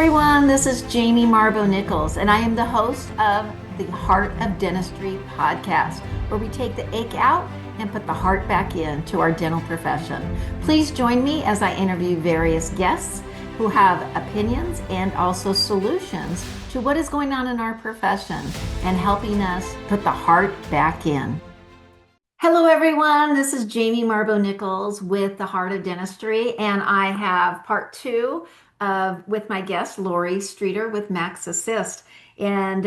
everyone. This is Jamie Marboe Nichols, and I am the host of the Heart of Dentistry podcast, where we take the ache out and put the heart back in our dental profession. Please join me as I interview various guests who have opinions and also solutions to what is going on in our profession and helping us put the heart back in. Hello, everyone. This is Jamie Marboe Nichols with the Heart of Dentistry, and I have part two with my guest, Lorie Streeter with Max Assist. And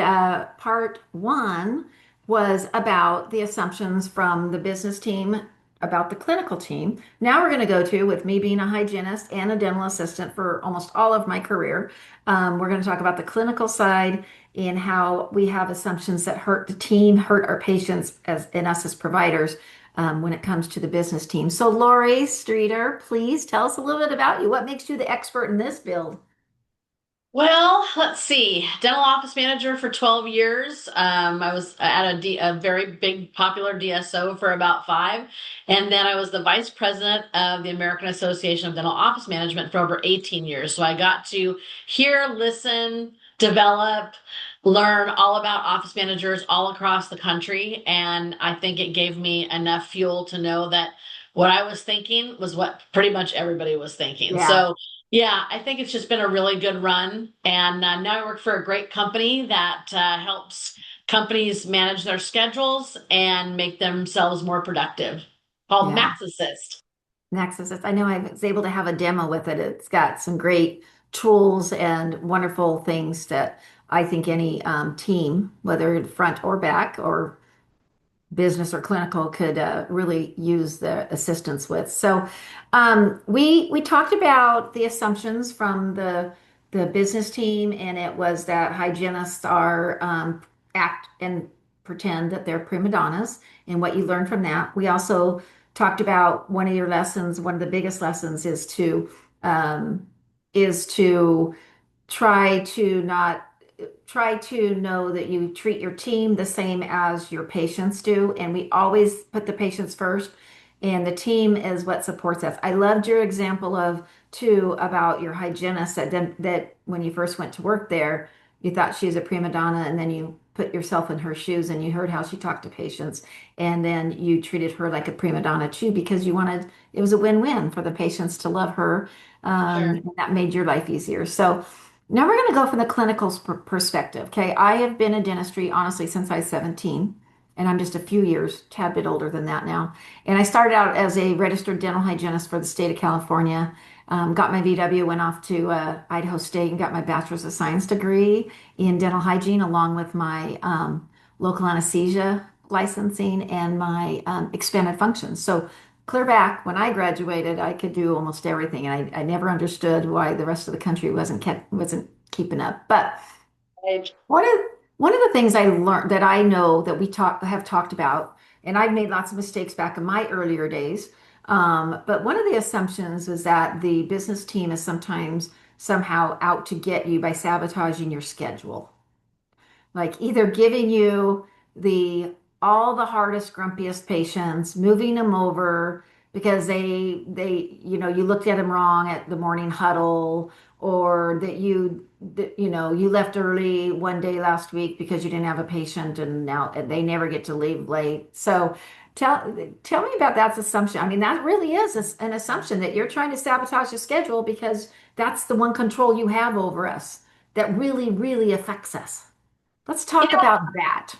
part one was about the assumptions from the business team about the clinical team. Now we're going to go to, with me being a hygienist and a dental assistant for almost all of my career, we're going to talk about the clinical side and how we have assumptions that hurt the team, hurt our patients and us as providers when it comes to the business team. So Lorie Streeter, please tell us a little bit about you. What makes you the expert in this field? Well, let's see. Dental office manager for 12 years. I was at a very big popular DSO for about five. And then I was the vice president of the American Association of Dental Office Management for over 18 years. So I got to hear, listen, develop, learn all about office managers all across the country. And I think it gave me enough fuel to know that what I was thinking was what pretty much everybody was thinking. Yeah. So yeah, I think it's just been a really good run. And now I work for a great company that helps companies manage their schedules and make themselves more productive, called Yeah. Max Assist. Nexus. I know I was able to have a demo with it. It's got some great tools and wonderful things that I think any team, whether front or back or business or clinical, could really use the assistance with. So we talked about the assumptions from the business team, and it was that hygienists are act and pretend that they're prima donnas, and what you learn from that. We also talked about one of your lessons. One of the biggest lessons um, is to try to not try to know that you treat your team the same as your patients do. And we always put the patients first, and the team is what supports us. I loved your example of too about your hygienist that when you first went to work there, you thought she was a prima donna, and then you put yourself in her shoes and you heard how she talked to patients, and then you treated her like a prima donna too, because you wanted it was a win-win for the patients to love her, Sure. and that made your life easier. So now we're going to go from the clinical perspective. Okay. I have been in dentistry, honestly, since I was 17, and I'm just a few years, tad bit older than that now. And I started out as a registered dental hygienist for the state of California, got my VW, went off to Idaho State and got my bachelor's of science degree in dental hygiene, along with my local anesthesia licensing and my expanded functions. So clear back when I graduated, I could do almost everything, and I never understood why the rest of the country wasn't keeping up. But Right. one of one of the things I learned that I know that we have talked about, and I've made lots of mistakes back in my earlier days. But one of the assumptions is that the business team is sometimes somehow out to get you by sabotaging your schedule, like either giving you the all the hardest, grumpiest patients, moving them over because you looked at them wrong at the morning huddle, or that you left early one day last week because you didn't have a patient, and now they never get to leave late. So tell tell me about that assumption. I mean, that really is an assumption that you're trying to sabotage the schedule because that's the one control you have over us that really, really affects us. Let's You talk know, about that.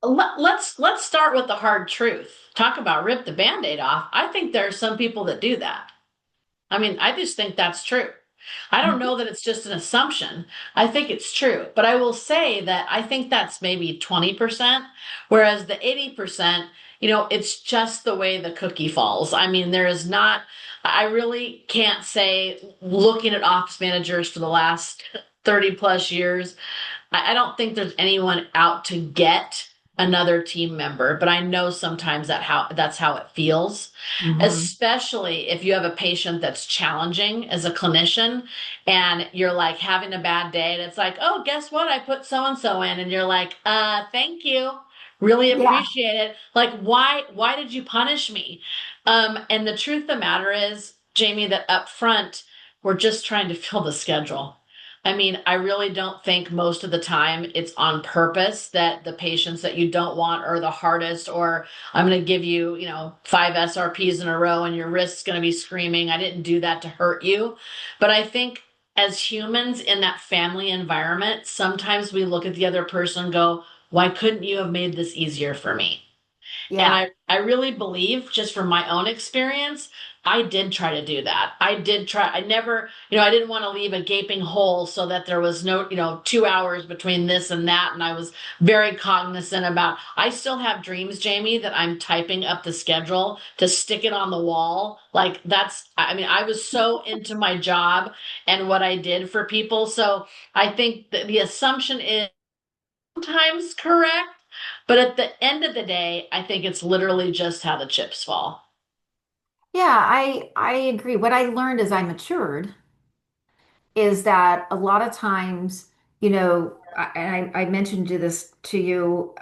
let's start with the hard truth. Talk about rip the Band-Aid off. I think there are some people that do that. I mean, I just think that's true. I don't know that it's just an assumption. I think it's true. But I will say that I think that's maybe 20%, whereas the 80%, it's just the way the cookie falls. I mean, there is not, I really can't say, looking at office managers for the last 30 plus years, I don't think there's anyone out to get another team member, but I know sometimes that's how it feels, Hmm. especially if you have a patient that's challenging as a clinician and you're like having a bad day and it's like, oh, guess what? I put so and so in, and you're like, thank you. Really Yeah. appreciate it. Like, why did you punish me? And the truth of the matter is, Jamie, that up front, we're just trying to fill the schedule. I mean, I really don't think most of the time it's on purpose that the patients that you don't want are the hardest, or I'm going to give you, five SRPs in a row and your wrist's going to be screaming. I didn't do that to hurt you. But I think as humans in that family environment, sometimes we look at the other person and go, why couldn't you have made this easier for me? And Yeah. I really believe, just from my own experience, I did try to do that. I did try. I never, I didn't want to leave a gaping hole so that there was no, 2 hours between this and that. And I was very cognizant about, I still have dreams, Jamie, that I'm typing up the schedule to stick it on the wall. Like I mean, I was so into my job and what I did for people. So I think that the assumption is sometimes correct, but at the end of the day, I think it's literally just how the chips fall. Yeah, I agree. What I learned as I matured is that a lot of times, I mentioned this to you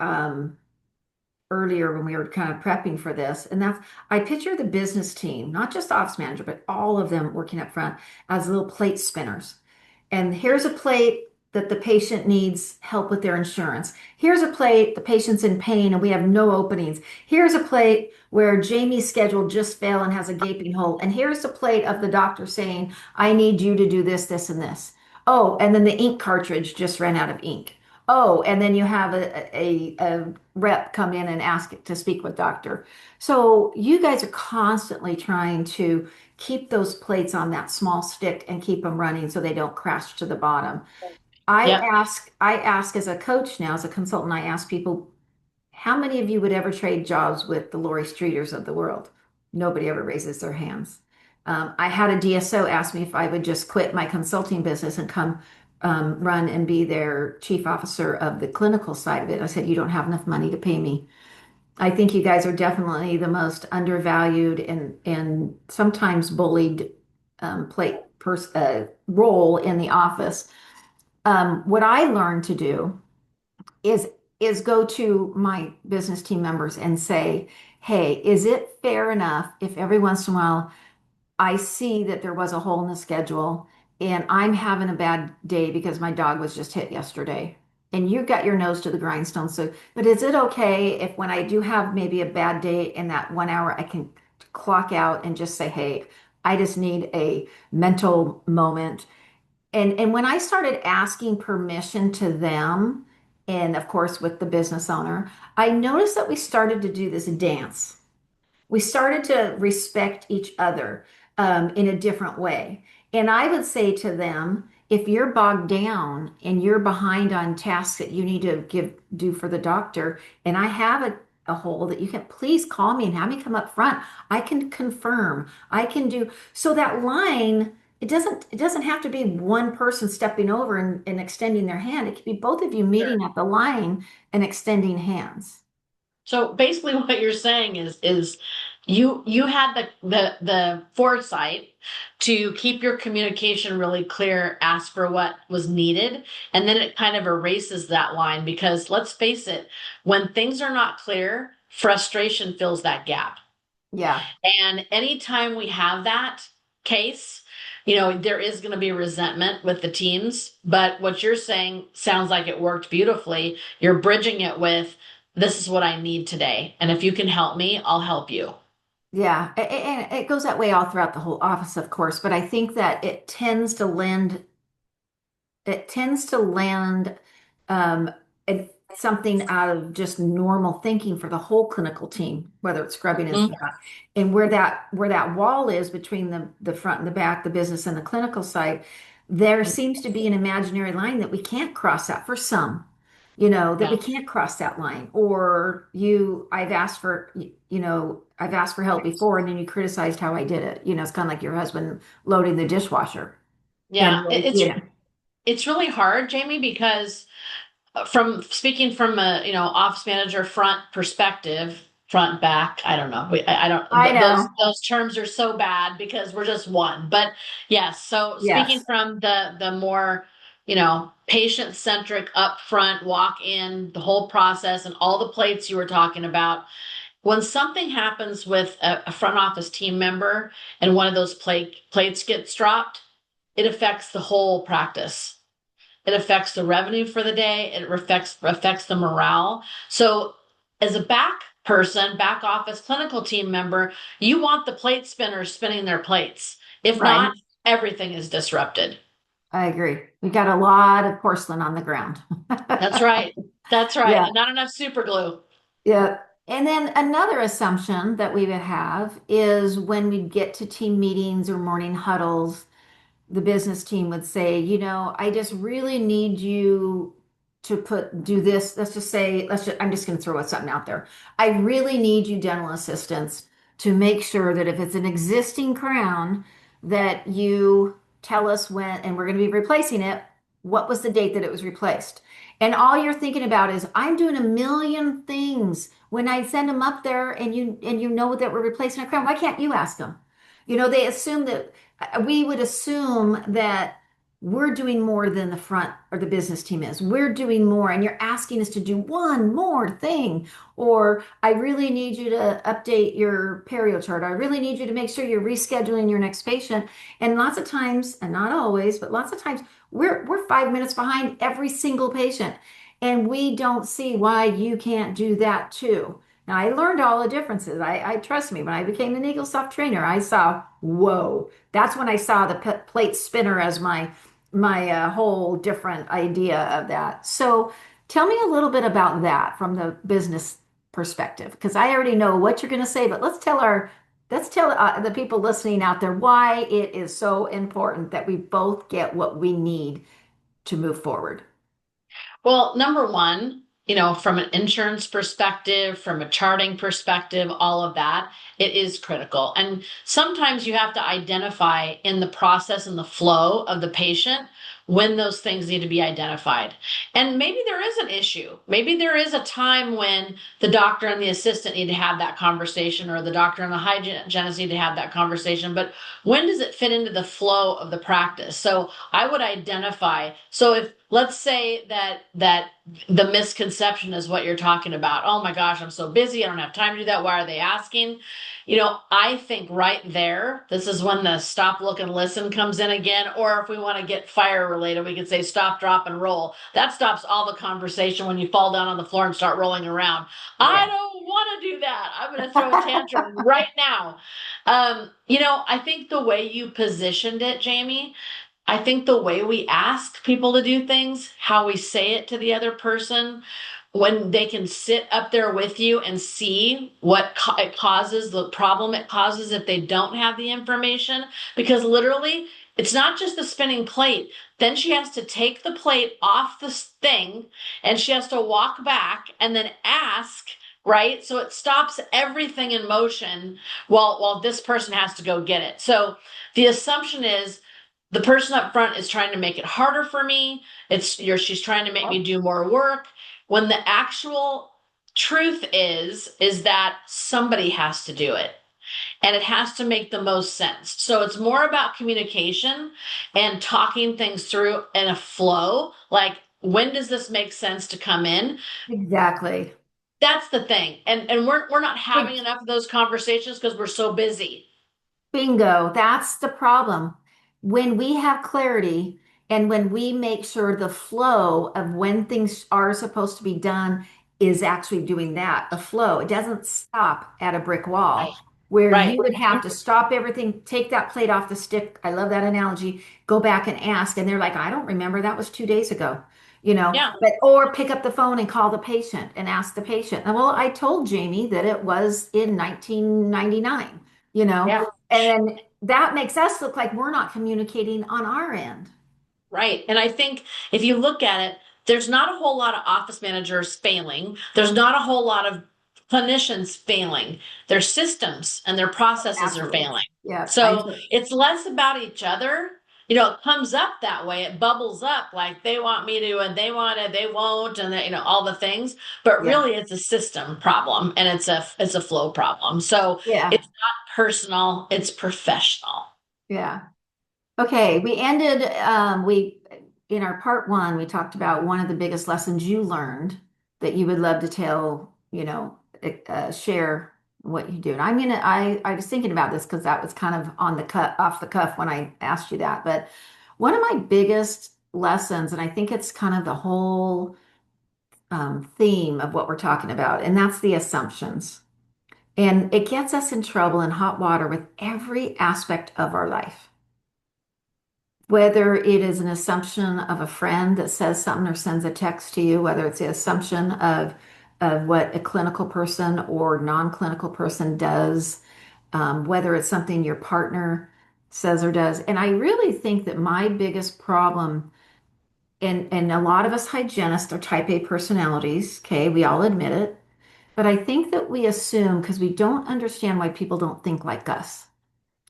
earlier when we were kind of prepping for this, and that's I picture the business team, not just the office manager, but all of them working up front as little plate spinners. And here's a plate that the patient needs help with their insurance. Here's a plate, the patient's in pain and we have no openings. Here's a plate where Jamie's schedule just fell and has a gaping hole. And here's a plate of the doctor saying, I need you to do this, this, and this. Oh, and then the ink cartridge just ran out of ink. Oh, and then you have a rep come in and ask to speak with doctor. So you guys are constantly trying to keep those plates on that small stick and keep them running so they don't crash to the bottom. Yep. I ask as a coach now, as a consultant, I ask people, how many of you would ever trade jobs with the Lorie Streeters of the world? Nobody ever raises their hands. I had a DSO ask me if I would just quit my consulting business and come run and be their chief officer of the clinical side of it. I said, you don't have enough money to pay me. I think you guys are definitely the most undervalued and sometimes bullied role in the office. What I learned to do is is go to my business team members and say, "Hey, is it fair enough if every once in a while I see that there was a hole in the schedule and I'm having a bad day because my dog was just hit yesterday?" And you got your nose to the grindstone. So, but is it okay if when I do have maybe a bad day in that 1 hour, I can clock out and just say, "Hey, I just need a mental moment." And when I started asking permission to them, and of course with the business owner, I noticed that we started to do this dance. We started to respect each other in a different way. And I would say to them, if you're bogged down and you're behind on tasks that you need to do for the doctor, and I have a hole that you can please call me and have me come up front. I can confirm. I can do so that line. It doesn't have to be one person stepping over and extending their hand. It could be both of you Sure. meeting at the line and extending hands. So basically what you're saying is you had the foresight to keep your communication really clear, ask for what was needed, and then it kind of erases that line because let's face it, when things are not clear, frustration fills that gap. Yeah. And anytime we have that case, there is going to be resentment with the teams. But what you're saying sounds like it worked beautifully. You're bridging it with, this is what I need today. And if you can help me, I'll help you. Yeah, and it goes that way all throughout the whole office, of course, but I think that it tends to land um, something out of just normal thinking for the whole clinical team, whether it's scrubbing is Mhm. not. And where that wall is between the front and the back, the business and the clinical side, there seems to be an imaginary line that we can't cross that for some, that Yeah. we can't cross that line. Or I've asked for help before, and then you criticized how I did it. It's kind of like your husband loading the dishwasher. Yeah. And It's really hard, Jamie, because from speaking from a office manager front perspective, front back, I don't know, I don't, I know. those terms are so bad because we're just one. But yes, so speaking Yes. from the more patient centric upfront walk in, the whole process and all the plates you were talking about, when something happens with a front office team member and one of those plates gets dropped, it affects the whole practice. It affects the revenue for the day. It affects the morale. So as a back person, back office clinical team member, you want the plate spinners spinning their plates. If Right. not, everything is disrupted. I agree. We got a lot of porcelain on the ground. That's right. That's right. Yeah. And not enough super glue. Yeah. And then another assumption that we would have is when we get to team meetings or morning huddles, the business team would say, I just really need you to do this. Let's just say, I'm just going to throw something out there. I really need you dental assistants to make sure that if it's an existing crown, that you tell us when, and we're going to be replacing it, what was the date that it was replaced? And all you're thinking about is, I'm doing a million things when I send them up there and you know that we're replacing a crown. Why can't you ask them? They assume that we would assume that we're doing more than the front or the business team is. We're doing more, and you're asking us to do one more thing. Or I really need you to update your perio chart. I really need you to make sure you're rescheduling your next patient. And lots of times, and not always, but lots of times, we're 5 minutes behind every single patient. And we don't see why you can't do that too. Now, I learned all the differences. I trust me, when I became an Eagle Soft trainer, I saw, whoa, that's when I saw the plate spinner as my whole different idea of that. So tell me a little bit about that from the business perspective, because I already know what you're going to say, but let's tell the people listening out there why it is so important that we both get what we need to move forward. Well, number one, from an insurance perspective, from a charting perspective, all of that, it is critical. And sometimes you have to identify in the process and the flow of the patient when those things need to be identified. And maybe there is an issue. Maybe there is a time when the doctor and the assistant need to have that conversation, or the doctor and the hygienist need to have that conversation. But when does it fit into the flow of the practice? So I would identify. So if let's say that the misconception is what you're talking about. Oh my gosh, I'm so busy. I don't have time to do that. Why are they asking? I think right there, this is when the stop, look, and listen comes in again. Or if we want to get fire related, we could say stop, drop, and roll. That stops all the conversation when you fall down on the floor and start rolling around. I Yeah. don't want to do that. I'm going to throw a tantrum right now. I think the way you positioned it, Jamie, I think the way we ask people to do things, how we say it to the other person, when they can sit up there with you and see what it causes, the problem it causes if they don't have the information. Because literally, it's not just the spinning plate. Then she has to take the plate off the thing and she has to walk back and then ask. Right. So it stops everything in motion while this person has to go get it. So the assumption is the person up front is trying to make it harder for me. She's trying to make me do more work. When the actual truth is that somebody has to do it, and it has to make the most sense. So it's more about communication and talking things through in a flow. Like, when does this make sense to come in? Exactly. That's the thing. And we're not having enough of those conversations because we're so busy. Bingo. That's the problem. When we have clarity and when we make sure the flow of when things are supposed to be done is actually doing that, the flow, it doesn't stop at a brick Right. wall where Right. you would have to stop everything, take that plate off the stick. I love that analogy. Go back and ask. And they're like, I don't remember. That was 2 days ago. Yeah. Or pick up the phone and call the patient and ask the patient. And well, I told Jamie that it was in 1999, you know. Yeah. And then that makes us look like we're not communicating on our end. Right. And I think if you look at it, there's not a whole lot of office managers failing. There's not a whole lot of clinicians failing. Their systems and their processes are Absolutely. failing. Yeah. So it's less about each other. It comes up that way. It bubbles up like they want me to, and they want it, they won't, and all the things. But Yeah. really, it's a system problem, and it's a flow problem. So Yeah. it's not personal; it's professional. Yeah. Okay. We ended, in our part one, we talked about one of the biggest lessons you learned that you would love to tell, share what you do. And I was thinking about this because that was kind of on the cut, off the cuff when I asked you that. But one of my biggest lessons, and I think it's kind of the whole theme of what we're talking about, and that's the assumptions. And it gets us in trouble in hot water with every aspect of our life. Whether it is an assumption of a friend that says something or sends a text to you, whether it's the assumption of what a clinical person or non-clinical person does, whether it's something your partner says or does. And I really think that my biggest problem, and a lot of us hygienists are type A personalities, okay, we all admit it, but I think that we assume because we don't understand why people don't think like us.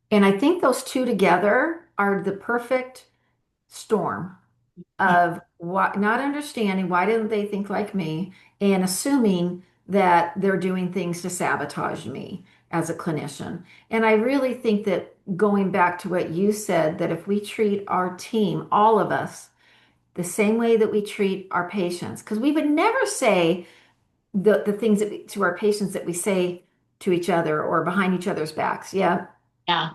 And I think those two together are the perfect storm of what, not understanding why didn't they think like me and assuming that they're doing things to sabotage me as a clinician. And I really think that going back to what you said, that if we treat our team, all of us, the same way that we treat our patients, because we would never say the things to our patients that we say to each other or behind each other's backs. Yeah. Yeah.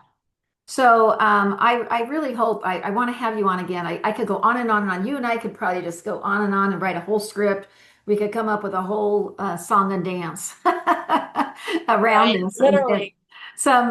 So I really hope I want to have you on again. I could go on and on and on. You and I could probably just go on and write a whole script. We could come up with a whole song and dance around Right. this, and Literally. some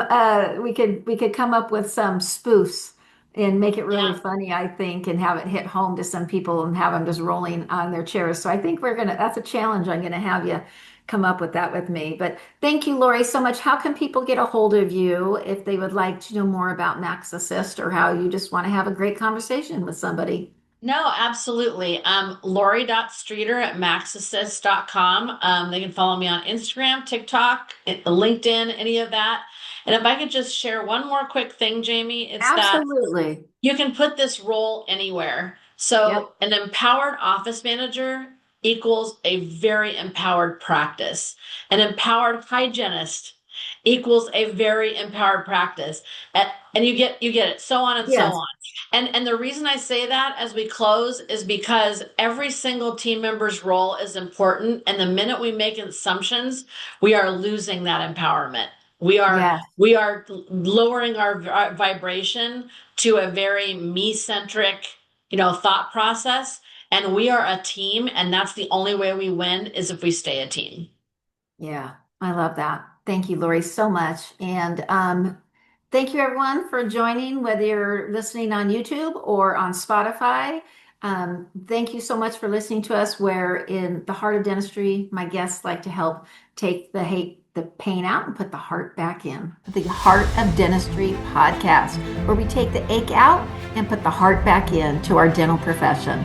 we could come up with some spoofs and make it really Yeah. funny, I think, and have it hit home to some people and have them just rolling on their chairs. So I think that's a challenge. I'm gonna have you come up with that with me. But thank you, Lorie, so much. How can people get a hold of you if they would like to know more about Max Assist or how you just want to have a great conversation with somebody? No, absolutely. Lorie.streeter at maxassist.com. They can follow me on Instagram, TikTok, LinkedIn, any of that. And if I could just share one more quick thing, Jamie, it's that Absolutely. you can put this role anywhere. Yep. So, an empowered office manager equals a very empowered practice. An empowered hygienist equals a very empowered practice. And you get it, so on and so Yes. on. And the reason I say that as we close is because every single team member's role is important. And the minute we make assumptions, we are losing that empowerment. We are Yes. we are lowering our vibration to a very me-centric, thought process. And we are a team, and that's the only way we win is if we stay a team. Yeah, I love that. Thank you, Lorie, so much. And thank you, everyone, for joining, whether you're listening on YouTube or on Spotify. Thank you so much for listening to us. Where in the Heart of Dentistry, my guests like to help take the hate, the pain out and put the heart back in. The Heart of Dentistry podcast, where we take the ache out and put the heart back in to our dental profession.